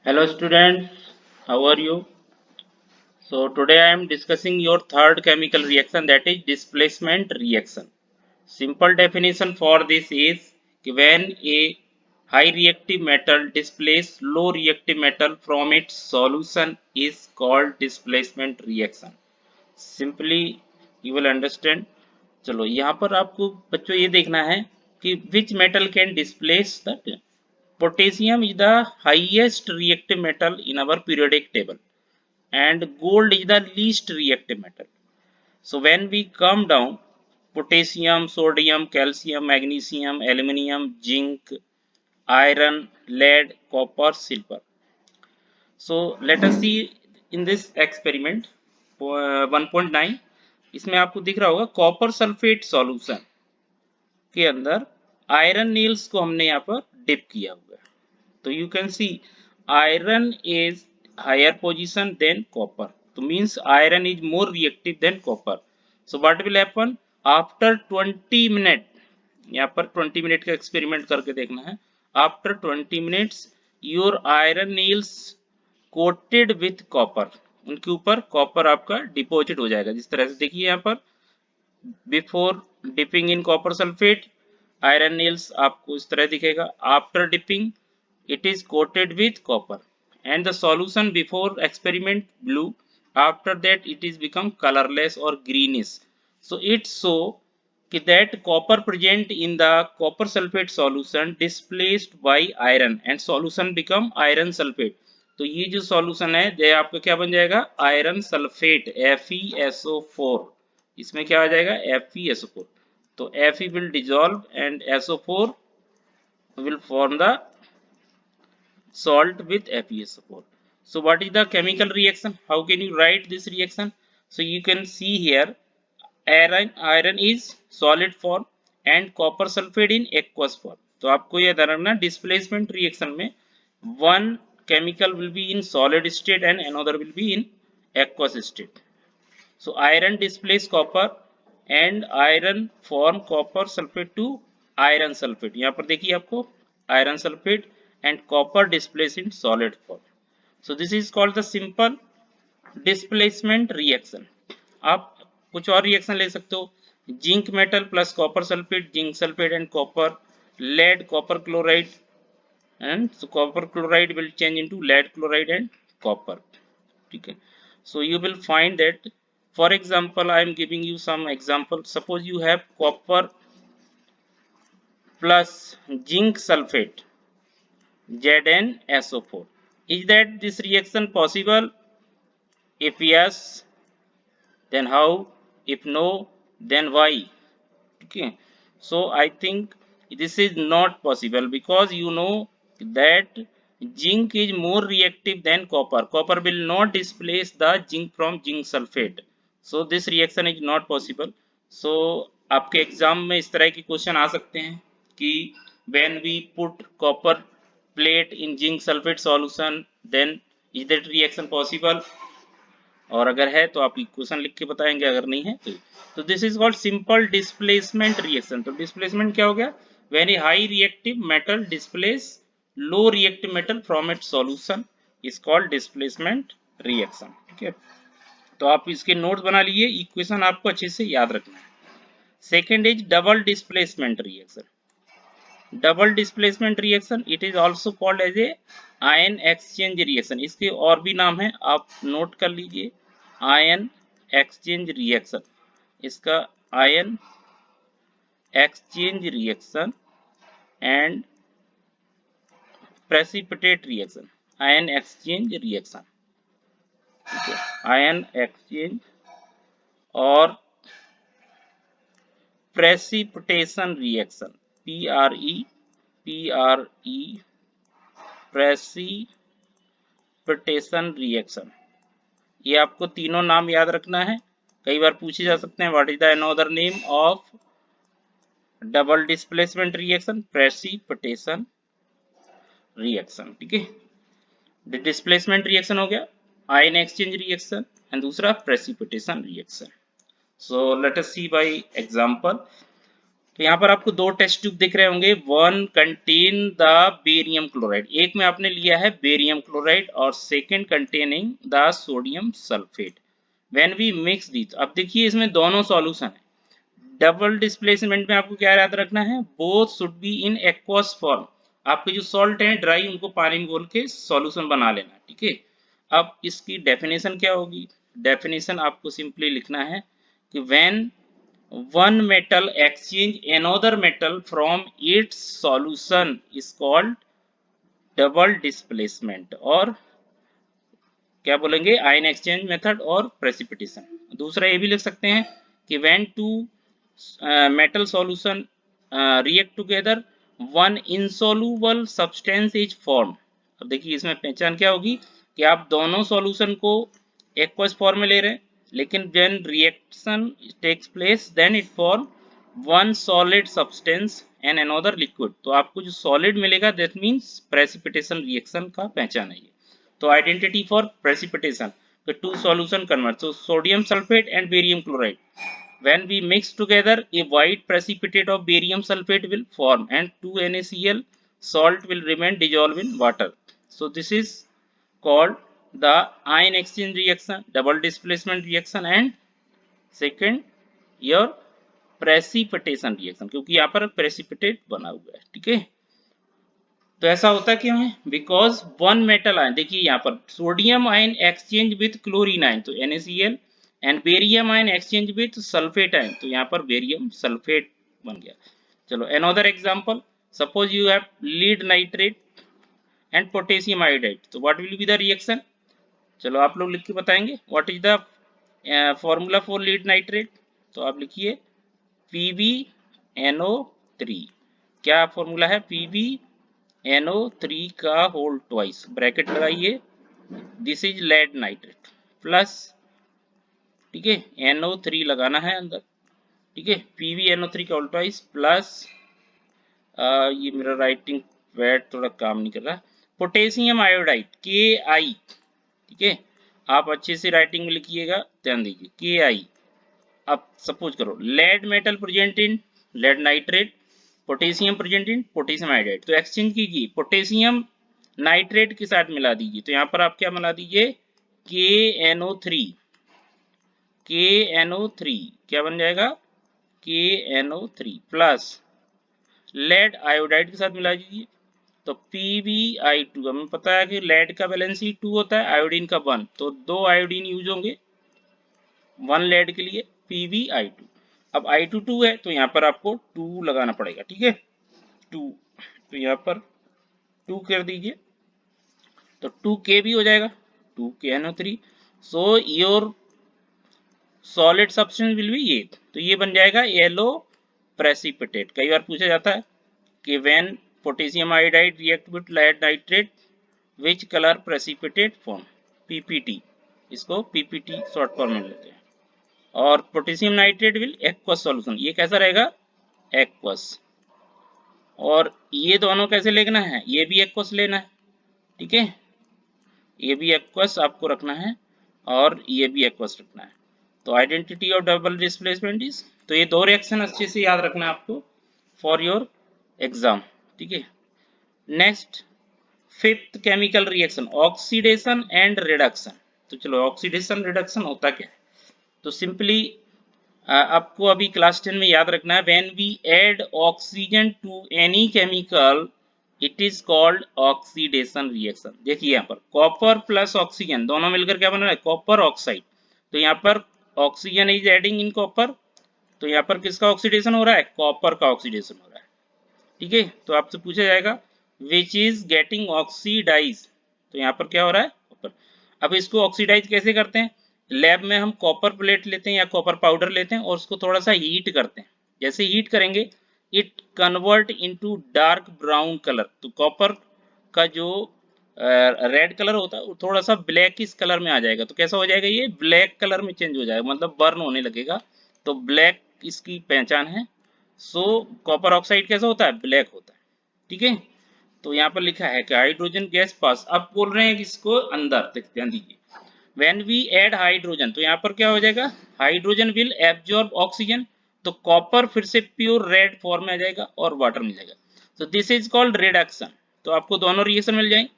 Hello students, how are you? So today I am discussing your third chemical reaction, that is displacement reaction. Simple definition for this is when a high reactive metal displaces low reactive metal from its solution is called displacement reaction. Simply you will understand. चलो यहाँ पर आपको बच्चों ये देखना है कि which metal can displace the potassium is the highest reactive metal in our periodic table and gold is the least reactive metal. So when we come down, potassium, sodium, calcium, magnesium, aluminium, zinc, iron, lead, copper, silver. So let us see in this experiment 1.9. इसमें आपको दिख रहा होगा copper sulphate solution के अंदर iron Niels को हमने यहाँ पर डिप किया हुआ है. तो you can see iron is higher position than copper. So means iron is more reactive than copper. So what will happen after 20 minute, यहाँ पर 20 मिनट का एक्सपेरिमेंट करके देखना है. After 20 minutes your iron Niels coated with copper, उनके ऊपर copper आपका deposit हो जाएगा. जिस तरह से देखिए यहाँ पर before dipping in copper sulphate iron Niels आपको इस तरह दिखेगा. After dipping it is coated with copper and the solution before experiment blue, after that it is become colorless or greenish. So it show that copper present in the copper sulfate solution displaced by iron and solution become iron sulfate. तो ये जो solution है ये आपका क्या बन जाएगा iron sulphate FeSO4. इसमें क्या आ जाएगा FeSO4. तो Fe will dissolve and SO4 will form the salt with FeSO4. So what is the chemical reaction? How can you write this reaction? So you can see here iron is solid form and copper sulfate in aqueous form. तो आपको यह ध्यान रखना displacement reaction में one chemical will be in solid state and another will be in aqueous state. So iron displace copper and iron form copper sulfate to iron sulfate. यहाँ पर देखिए आपको iron sulfate and copper displace in solid form. So this is called the simple displacement reaction. आप कुछ और reaction ले सकते हो. Zinc metal plus copper sulphate, zinc sulphate and copper, lead copper chloride, and so copper chloride will change into lead chloride and copper. ठीक है. So you will find that, for example, I am giving you some example. Suppose you have copper plus zinc sulfate ZnSO4. Is that this reaction possible? If yes, then how? If no, then why? Okay. So I think this is not possible because you know that zinc is more reactive than copper. Copper will not displace the zinc from zinc sulfate. So this reaction is not possible. So आपके exam में इस तरह के question आ सकते हैं कि when we put copper plate in zinc sulfate solution, then is that reaction possible? और अगर है तो आप इक्वेशन लिख के बताएंगे, अगर नहीं है तो this is called simple displacement reaction. तो डिस्प्लेसमेंट क्या हो गया when A high reactive metal displace low reactive metal from its solution is called displacement reaction. ठीक है. तो आप इसके नोट्स बना लीजिए, इक्वेशन आपको अच्छे से याद रखना है. Second is double displacement reaction. Double displacement reaction it is also called as a ion exchange reaction. इसके और भी नाम है, आप नोट कर लीजिए. आयन एक्सचेंज रिएक्शन, इसका ion exchange reaction and precipitate reaction. Ion exchange reaction, ion exchange और precipitation reaction, PRE precipitation reaction. ये आपको तीनों नाम याद रखना है, कई बार पूछे जा सकते हैं. What is the another name of double displacement reaction? Precipitation reaction. ठीक है. डिस्प्लेसमेंट रिएक्शन हो गया, आयन एक्सचेंज रिएक्शन एंड दूसरा precipitation reaction. So let us see by example. तो यहाँ पर आपको दो टेस्ट ट्यूब दिख रहे होंगे, one contain the barium chloride, एक में आपने लिया है बेरियम क्लोराइड और second containing the sodium sulphate. When we mix these, अब देखिए इसमें दोनों सॉल्यूशन है। डबल डिस्प्लेसमेंट में आपको क्या याद रखना है, both should be in aqueous form. आपके जो सॉल्ट हैं ड्राई, उनको पानी में घोल के सॉल्यूशन बना लेना, ठीक है। अब इसकी डेफिनेशन क्या होगी, डेफिनेशन आपको सिंपली लिखना है कि when one metal exchange another metal from its solution is called double displacement, और क्या बोलेंगे, आयन एक्सचेंज मेथड और प्रेसिपिटेशन। दूसरा ये भी लिख सकते हैं कि when two metal solution react together one insoluble substance is form. अब देखिए इसमें पहचान क्या होगी कि आप दोनों सॉल्यूशन को एक्वस फॉर्म में ले रहे हैं, लेकिन when reaction takes place then it form one solid substance and another liquid. तो आपको जो सॉलिड मिलेगा दैट मींस प्रेसिपिटेशन रिएक्शन का पहचान है ये। तो identity for precipitation, the two solution convert, so sodium sulfate and barium chloride, when we mix together a white precipitate of barium sulfate will form and 2NaCl salt will remain dissolved in water. So this is called the ion exchange reaction, double displacement reaction, and second your precipitation reaction, क्योंकि यहाँ पर precipitate बना हुआ है, ठीक है। तो ऐसा होता क्यों है, बिकॉज वन मेटल आयन, देखिए यहाँ पर sodium ion exchange with chlorine ion तो NaCl, and barium ion exchange with sulphate ion तो यहाँ पर बेरियम सल्फेट बन गया। चलो another example, suppose you have lead nitrate and potassium iodide, तो what will be the reaction. चलो आप लोग लिख के बताएंगे, what is the formula for lead nitrate. तो आप लिखिए PbNO3, क्या फॉर्मूला है, PbNO3 का होल ट्वाइस, ब्रैकेट लगाइए, this is lead nitrate plus, ठीक है, NO3 लगाना है अंदर, ठीक है, PbNO3 का होल ट्वाइस प्लस, ये मेरा राइटिंग पैड थोड़ा काम नहीं कर रहा, पोटेशियम आयोडाइड Ki, ठीक है, आप अच्छे से राइटिंग में लिखिएगा, ध्यान दीजिए Ki। अब सपोज करो lead metal present in lead nitrate, potassium present in potassium iodide, तो एक्सचेंज कीजिए, पोटेशियम नाइट्रेट के साथ मिला दीजिए, तो यहाँ पर आप क्या मिला दीजिए, KNO3, KNO3 क्या बन जाएगा, KNO3 प्लस लेड आयोडाइड के साथ मिला दीजिए, तो PbI2, हमें पता है कि लेड का वैलेंसी 2 होता है, आयोडीन का 1, तो 2 आयोडीन यूज होंगे 1 लेड के लिए, PbI2। अब I2 2 है तो यहाँ पर आपको 2 लगाना पड़ेगा, ठीक है, 2, तो यहाँ पर 2 कर दीजिए, तो 2K भी हो जाएगा, 2KNO3, so your solid substance will be ये, तो ये बन जाएगा येलो प्रेसिपिटेट। कई बार पूछा जाता है कि when potassium iodide react with lead nitrate which colour precipitate form, PPT, इसको PPT शॉर्ट फॉर्म में लेते हैं, और potassium nitrate will aqueous solution, ये कैसा रहेगा, एक्वस, और ये दोनों कैसे लेना है, ये भी एक्वस लेना है, ठीक है, ये भी एक्वस आपको रखना है और ये भी एक्वस रखना है। तो identity of double displacement is, तो ये दो रिएक्शन अच्छे से याद रखना है आपको फॉर योर एग्जाम, ठीक है। Next fifth chemical reaction, oxidation and reduction. तो चलो ऑक्सीडेशन रिडक्शन होता क्या है, तो सिंपली आपको अभी क्लास 10 में याद रखना है, when we add oxygen to any chemical it is called oxidation reaction. देखिए यहाँ पर कॉपर प्लस ऑक्सीजन दोनों मिलकर क्या बन रहा है, कॉपर ऑक्साइड, तो यहाँ पर oxygen is adding in copper, तो यहाँ पर किसका ऑक्सीडेशन हो रहा है, कॉपर का ऑक्सीडेशन हो रहा है, ठीक है। तो आपसे पूछा जाएगा विच इज गेटिंग ऑक्सीडाइज, तो यहाँ पर क्या हो रहा है, कॉपर। अब इसको ऑक्सीडाइज कैसे करते हैं, लैब में हम कॉपर प्लेट लेते हैं या कॉपर पाउडर लेते हैं और उसको थोड़ा सा हीट करते हैं, जैसे हीट करेंगे it convert into dark brown colour, तो कॉपर का जो रेड कलर होता है वो थोड़ा सा ब्लैकिश कलर में आ जाएगा, तो कैसा हो जाएगा, ये ब्लैक कलर में चेंज हो जाएगा, मतलब बर्न होने लगेगा, तो ब्लैक इसकी पहचान है। सो कॉपर ऑक्साइड कैसा होता है, ब्लैक होता है, ठीक है। तो यहाँ पर लिखा है कि हाइड्रोजन गैस पास, अब बोल रहे हैं किसको, अंदर, ध्यान दीजिए, व्हेन वी ऐड हाइड्रोजन, तो यहाँ पर क्या हो जाएगा, हाइड्रोजन विल एब्जॉर्ब ऑक्सीजन, तो कॉपर फिर से प्योर रेड फॉर्म में आ जाएगा और वाटर मिल जाएगा। तो दिस इज कॉल्ड रिडक्शन। तो आपको दोनों रिएक्शन मिल जाएंगे।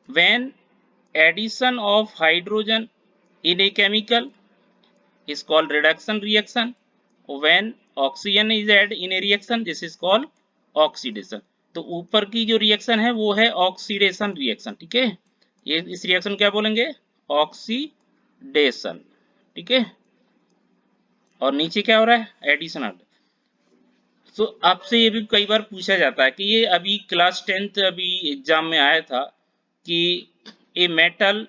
When addition of hydrogen in a chemical is called reduction reaction. When oxygen is added in a reaction, this is called oxidation. तो ऊपर की जो रिएक्शन है वो है ऑक्सीडेशन रिएक्शन, ठीक है। ये इस रिएक्शन क्या बोलेंगे, ऑक्सीडेशन, ठीक है। और नीचे क्या हो रहा है, एडिशन आ रहा है। तो आपसे ये भी कई बार पूछा जाता है कि ये अभी क्लास 10th अभी एग्जाम में आया था कि ए मेटल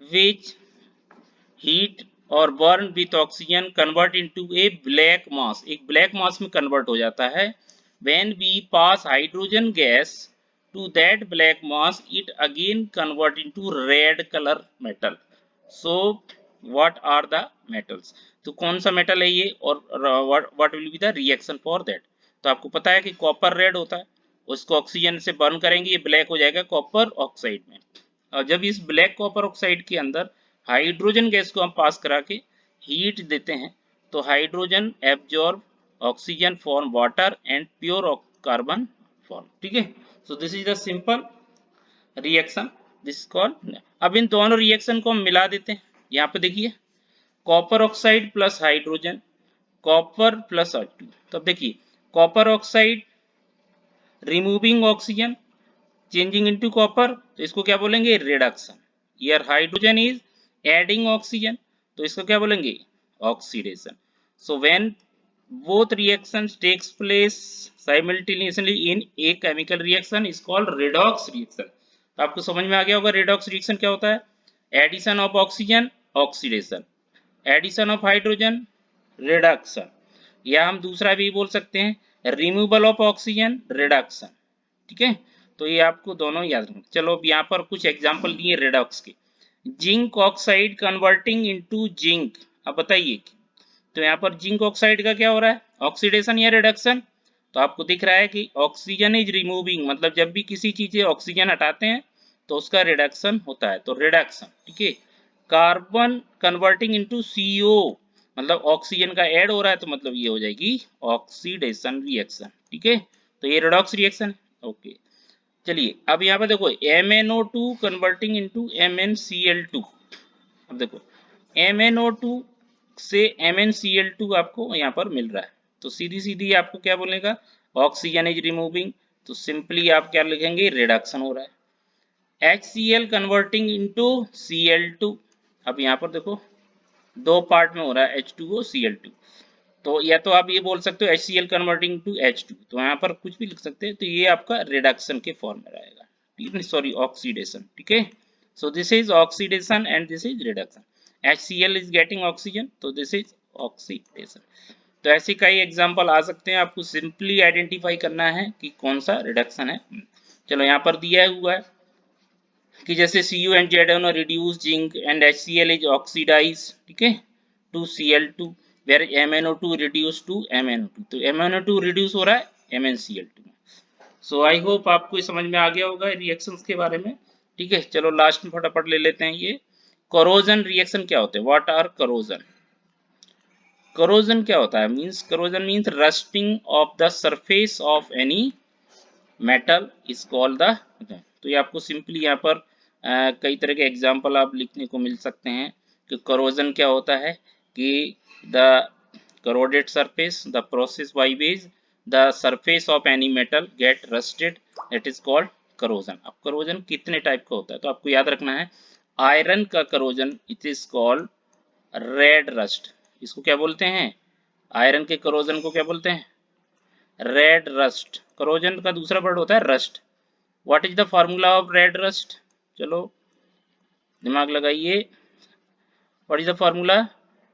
विच हीट और burn with oxygen convert into a black mass, एक ब्लैक मास में कन्वर्ट हो जाता है। When we pass hydrogen gas to that black mass it again convert into red colour metal. So what are the metals, तो कौन सा metal है ये और what will be the reaction for that. तो आपको पता है कि कॉपर रेड होता है, उसको ऑक्सीजन से बर्न करेंगे, ये ब्लैक हो जाएगा कॉपर ऑक्साइड में। और जब इस ब्लैक कॉपर ऑक्साइड के अंदर हाइड्रोजन गैस को हम पास करा के हीट देते हैं तो hydrogen absorb oxygen form water and pure carbon form, ठीक है। सो this is the simple reaction, this called. अब इन दोनों रिएक्शन को हम मिला देते हैं। यहाँ पे देखिए copper oxide plus hydrogen, copper plus H2। तो अब देखिए copper oxide removing oxygen changing into copper, तो इसको क्या बोलेंगे, reduction. Here hydrogen is adding oxygen, तो इसको क्या बोलेंगे, oxidation. So when both reactions takes place simultaneously in a chemical reaction is called redox reaction। तो आपको समझ में आ गया होगा redox reaction क्या होता है, addition of oxygen oxidation, addition of hydrogen reduction, या हम दूसरा भी बोल सकते हैं रिमूवल ऑफ ऑक्सीजन रिडक्शन, ठीक है। तो ये आपको दोनों याद रखना। चलो अब यहाँ पर कुछ एग्जांपल दिए रेडॉक्स के। Zinc oxide converting into zinc, अब बताइए तो यहाँ पर जिंक ऑक्साइड का क्या हो रहा है, ऑक्सीडेशन या रिडक्शन। तो आपको दिख रहा है कि ऑक्सीजन इज रिमूविंग, मतलब जब भी किसी चीज से ऑक्सीजन हटाते हैं तो उसका रिडक्शन होता है, तो रिडक्शन, ठीक है। कार्बन कन्वर्टिंग इनटू CO, मतलब ऑक्सीजन का ऐड हो रहा है तो मतलब ये हो जाएगी ऑक्सीडेशन रिएक्शन, ठीक है। तो ये रिडॉक्स रिएक्शन है, ओके। चलिए अब यहाँ पे देखो MnO2 कन्वर्टिंग इनटू MnCl2। अब देखो MnO2 से MnCl2 आपको यहाँ पर मिल रहा है, तो सीधी सीधी आपको क्या बोलेगा, ऑक्सीजन इज रिमूविंग, तो सिंपली आप क्या लिखेंगे, रिडक्शन हो रहा है। HCl कन्वर्टिंग इनटू Cl2, अब यहाँ पर देखो दो पार्ट में हो रहा है H2O Cl2, तो या तो आप ये बोल सकते हो HCl कन्वर्टिंग टू H2, तो यहाँ पर कुछ भी लिख सकते हैं, तो ये आपका रिडक्शन के फॉर्म में रहेगा, ठीक है, सॉरी ऑक्सीडेशन, ठीक है। सो this is oxidation and this is reduction. HCl is getting oxygen, तो दिस इज ऑक्सीडेशन। तो ऐसे कई एग्जांपल आ सकते हैं, आपको सिंपली आइडेंटिफाई करना है कि कौन सा रिडक्शन है। चलो यहाँ पर दिया हुआ है कि जैसे Cu and ZnO reduce zinc and HCl is oxidized, ठीक है, to Cl2 where MnO2 reduce to MnO2, तो MnO2 reduce हो रहा है MnCl2। सो आई होप आपको ये समझ में आ गया होगा रिएक्शंस के बारे में, ठीक है। चलो लास्ट में फटाफट ले लेते हैं ये कोरोजन रिएक्शन क्या होते हैं, व्हाट आर कोरोजन। कोरोजन क्या होता है, means corrosion means rusting of the surface of any metal is called the, तो ये आपको सिंपली यहाँ पर कई तरह के एग्जाम्पल आप लिखने को मिल सकते हैं कि करोजन क्या होता है, कि the corroded surface, the process by which the surface of any metal get rusted, that is called corrosion। अब corrosion कितने टाइप का होता है, तो आपको याद रखना है आयरन का corrosion it is called red rust, इसको क्या बोलते हैं, आयरन के corrosion को क्या बोलते हैं, रेड रस्ट। corrosion का दूसरा वर्ड होता है rust. What is the formula of red rust, चलो दिमाग लगाइए, what is the formula,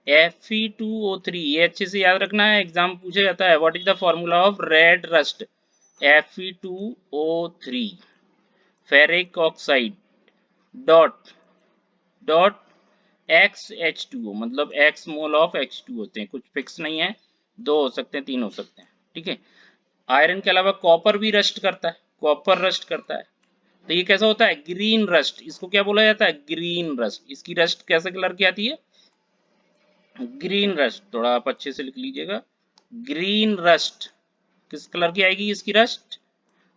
Fe2O3, ये अच्छे से याद रखना है, एग्जाम पूछा जाता है। What is the formula of red rust, Fe2O3 ferric oxide dot dot XH2O, मतलब X मोल ऑफ H2 होते हैं, कुछ फिक्स नहीं है, दो हो सकते हैं, तीन हो सकते हैं, ठीक है। आयरन के अलावा कॉपर भी रस्ट करता है, कॉपर रस्ट करता है, तो ये कैसा होता है, ग्रीन रस्ट, इसको क्या बोला जाता है, ग्रीन रस्ट। इसकी रस्ट कैसे कलर की आती है, ग्रीन रस्ट, थोड़ा आप अच्छे से लिख लीजिएगा, ग्रीन रस्ट, किस कलर की आएगी इसकी रस्ट?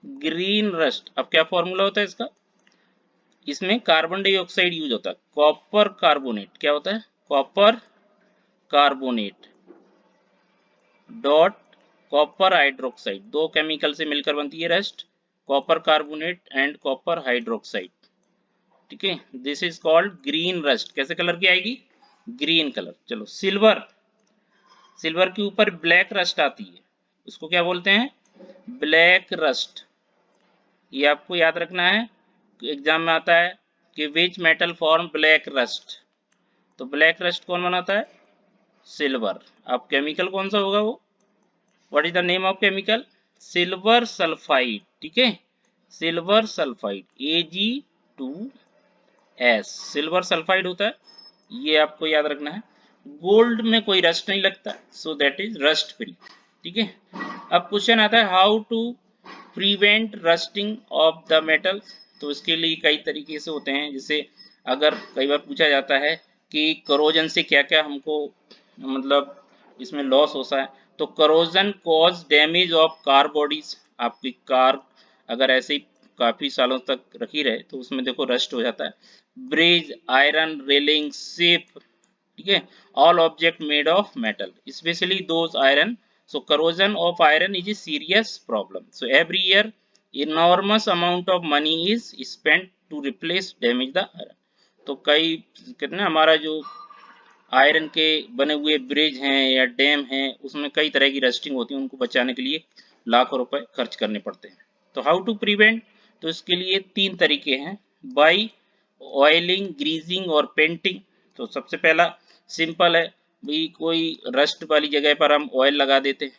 Green rust. अब क्या फॉर्मूला होता है इसका? इसमें कार्बन डाइऑक्साइड यूज होता है, कॉपर कार्बोनेट। क्या होता है? Copper carbonate dot copper hydroxide, दो केमिकल से मिलकर बनती है rust, copper carbonate and copper hydroxide. ठीक है, this is called green rust. कैसे कलर की आएगी? Green colour. चलो सिल्वर, सिल्वर के ऊपर ब्लैक रस्ट आती है, उसको क्या बोलते हैं? Black rust. ये आपको याद रखना है, एग्जाम में आता है कि which metal form black rust. तो ब्लैक रस्ट कौन बनाता है? सिल्वर। अब केमिकल कौन सा होगा वो? What is the name of chemical? Silver sulphide. ठीक है, silver sulphide, Ag2S, silver sulphide होता है, ये आपको याद रखना है। गोल्ड में कोई रस्ट नहीं लगता, so that is rust free. ठीक है, अब क्वेश्चन आता है how to prevent rusting of the metal. तो इसके लिए कई तरीके से होते हैं, जैसे अगर कई बार पूछा जाता है कि करोजन से क्या क्या हमको मतलब इसमें लॉस होता है, तो corrosion cause damage of car bodies. आपकी कार अगर ऐसे ही काफी सालों तक रखी रहे तो उसमें देखो रस्ट हो जाता है। ब्रिज, आयरन रेलिंग, शिप, ठीक है, all object made of metal, specially those iron. So corrosion of iron is a serious problem, so every year enormous amount of money is spent to replace damage the iron। तो कई कितने हमारा जो iron के बने हुए bridge हैं या डैम हैं उसमें कई तरह की रस्टिंग होती है, उनको बचाने के लिए लाखों रुपए खर्च करने पड़ते हैं। तो हाउ टू प्रिवेंट, तो इसके लिए तीन तरीके हैं, बाई ऑयलिंग, ग्रीजिंग और पेंटिंग। तो सबसे पहला सिंपल है भाई, कोई रस्ट वाली जगह पर हम ऑयल लगा देते हैं,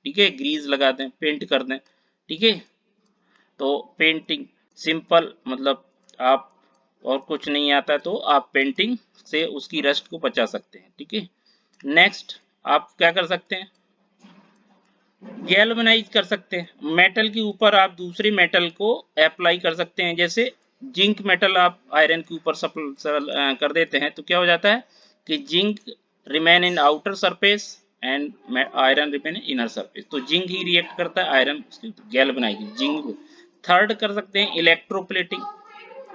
ठीक है, ग्रीज लगा दें, पेंट कर दें। ठीक है, तो पेंटिंग सिंपल, मतलब आप और कुछ नहीं आता तो आप पेंटिंग से उसकी रस्ट को बचा सकते हैं। ठीक है, नेक्स्ट आप क्या कर सकते हैं? गैल्वेनाइज कर सकते हैं, मेटल के ऊपर आप दूसरे मेटल को अप्लाई कर सकते हैं। जैसे जिंक मेटल आप आयरन के ऊपर कर देते हैं तो क्या हो जाता है कि zinc remain in outer surface and iron remain in inner surface. तो जिंक ही रिएक्ट करता है आयरन, गैल्वेनाइजिंग जिंक। थर्ड कर सकते हैं इलेक्ट्रोप्लेटिंग,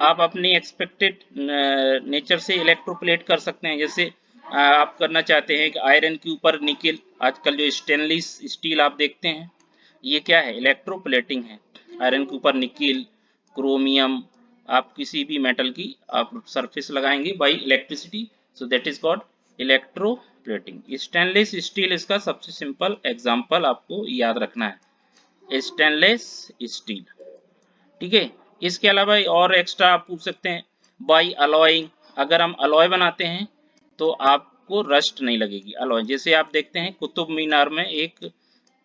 आप अपनी एक्सपेक्टेड नेचर से इलेक्ट्रोप्लेट कर सकते हैं। जैसे आप करना चाहते हैं कि आयरन के ऊपर निकेल, आजकल जो स्टेनलेस स्टील आप देखते हैं, ये क्या है? इलेक्ट्रोप्लेटिंग है। आयरन के ऊपर निकेल, क्रोमियम, आप किसी भी मेटल की आप सरफेस लगाएंगे by electricity, so that is called electroplating. Stainless steel इसका सबसे सिंपल एग्जांपल आपको याद रखना है, स्टेनलेस स्टील। ठीक है, इसके अलावा और एक्स्ट्रा आप पूछ सकते हैं बाई अलॉइंग, अगर हम अलॉय बनाते हैं तो आपको रस्ट नहीं लगेगी। अलॉय जैसे आप देखते हैं कुतुब मीनार में एक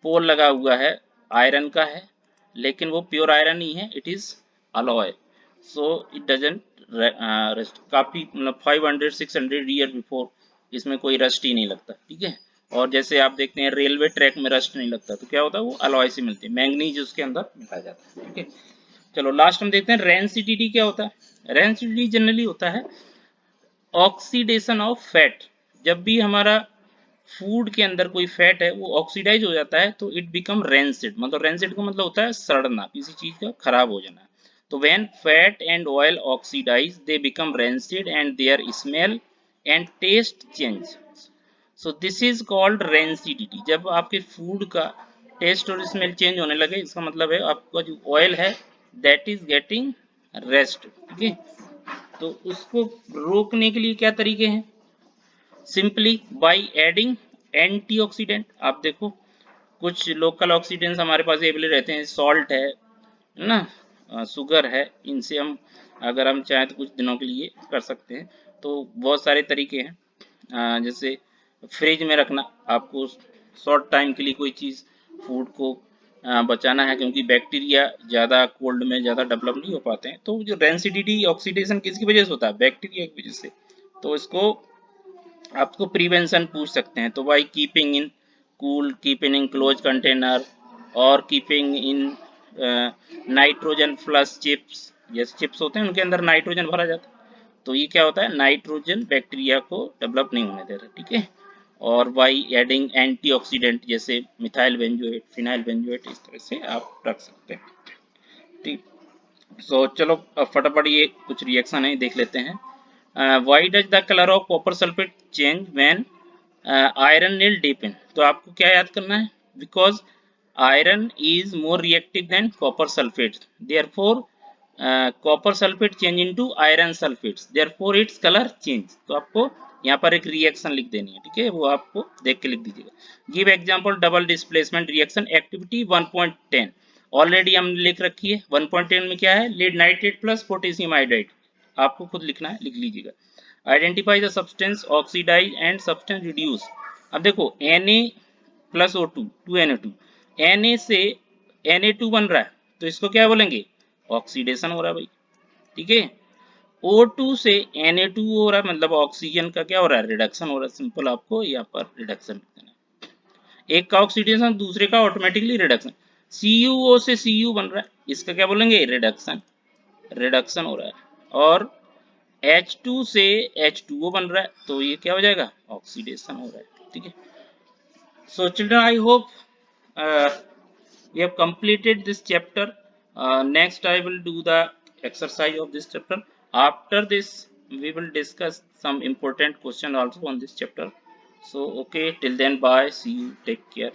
पोल लगा हुआ है, आयरन का है, लेकिन वो प्योर आयरन नहीं है, it is alloy, so it doesn't rust. काफी मतलब 500-600 ईयर बिफोर इसमें कोई रस्ट ही नहीं लगता। ठीक है, और जैसे आप देखते हैं रेलवे ट्रैक में रस्ट नहीं लगता, तो क्या होता है? वो अलॉय से मिलती है, मैंगनीज उसके अंदर मिलाया जाता है। ठीक है, चलो लास्ट हम देखते हैं रेंसिडिटी क्या होता है। रेंसिडिटी जनरली होता है ऑक्सीडेशन ऑफ फैट। जब भी हमारा फूड के अंदर कोई फैट है वो ऑक्सीडाइज हो जाता है तो इट बिकम रेंसिड, मतलब रेंसिड का मतलब होता है सड़ना, किसी चीज का खराब हो जाना। तो when fat and oil oxidise they become rancid and their smell and taste change, so this is called rancidity. जब आपके फूड का टेस्ट और स्मेल चेंज होने लगे, इसका मतलब है आपका जो ऑयल है दैट इज गेटिंग रेस्ट। ठीक है, तो उसको रोकने के लिए क्या तरीके हैं? Simply by adding antioxidant. आप देखो कुछ लोकल ऑक्सीडेंट्स हमारे पास अवेलेबल रहते हैं, सॉल्ट है ना, शुगर है, इनसे हम अगर हम चाहें तो कुछ दिनों के लिए कर सकते हैं। तो बहुत सारे तरीके हैं, जैसे फ्रिज में रखना, आपको शॉर्ट टाइम के लिए कोई चीज़ फूड को बचाना है, क्योंकि बैक्टीरिया ज़्यादा कोल्ड में ज़्यादा डेवलप नहीं हो पाते हैं। तो जो रेंसिडिटी ऑक्सीडेशन किसकी वजह से होता है? बैक्टीरिया की वजह से। तो इसको आपको प्रिवेंशन पूछ सकते हैं, तो by keeping in cool, keeping in close container, और keeping in nitrogen flush chips. जैसे चिप्स होते हैं उनके अंदर नाइट्रोजन भरा जाता है, तो ये क्या होता है? नाइट्रोजन बैक्टीरिया को डेवलप नहीं होने दे रहा। ठीक है, और बाई एडिंग एंटीऑक्सीडेंट जैसे मिथाइल बेंजोएट, फिनाइल बेंजोएट, इस तरह से आप रख सकते हैं। ठीक, सो चलो अब फटाफट ये कुछ रिएक्शन है देख लेते हैं। Why does the colour of copper sulphate change when iron nail dip in. तो आपको क्या याद करना है, because iron is more reactive than copper sulphate, therefore copper sulphate change into iron sulphates, therefore its colour change. तो आपको यहाँ पर एक रिएक्शन लिख देनी है, ठीक है, वो आपको देख के लिख दीजिएगा। Give example double displacement reaction activity 1.10। Already हम लिख रखी है 1.10 में क्या है, lead nitrate plus potassium iodide, आपको खुद लिखना है, लिख लीजिएगा। Identify the substance oxidise and substance reduce. अब देखो Na plus O2 2Na2, Na से Na2 बन रहा है तो इसको क्या बोलेंगे, ऑक्सीडेशन हो रहा है भाई, ठीक है। O2 से Na2 हो रहा है मतलब ऑक्सीजन का क्या हो रहा है, रिडक्शन हो रहा है। सिंपल आपको यहाँ पर रिडक्शन देना है, एक का ऑक्सीडेशन दूसरे का ऑटोमेटिकली रिडक्शन। CuO से Cu बन रहा है, इसका क्या बोलेंगे, रिडक्शन, रिडक्शन हो रहा है। और H2 से H2O बन रहा है तो ये क्या हो जाएगा, ऑक्सीडेशन हो रहा है, ठीक है। So children, I hope we have completed this chapter. Next I will do the exercise of this chapter. After this we will discuss some important question also on this chapter. So okay, till then, bye, see you, take care.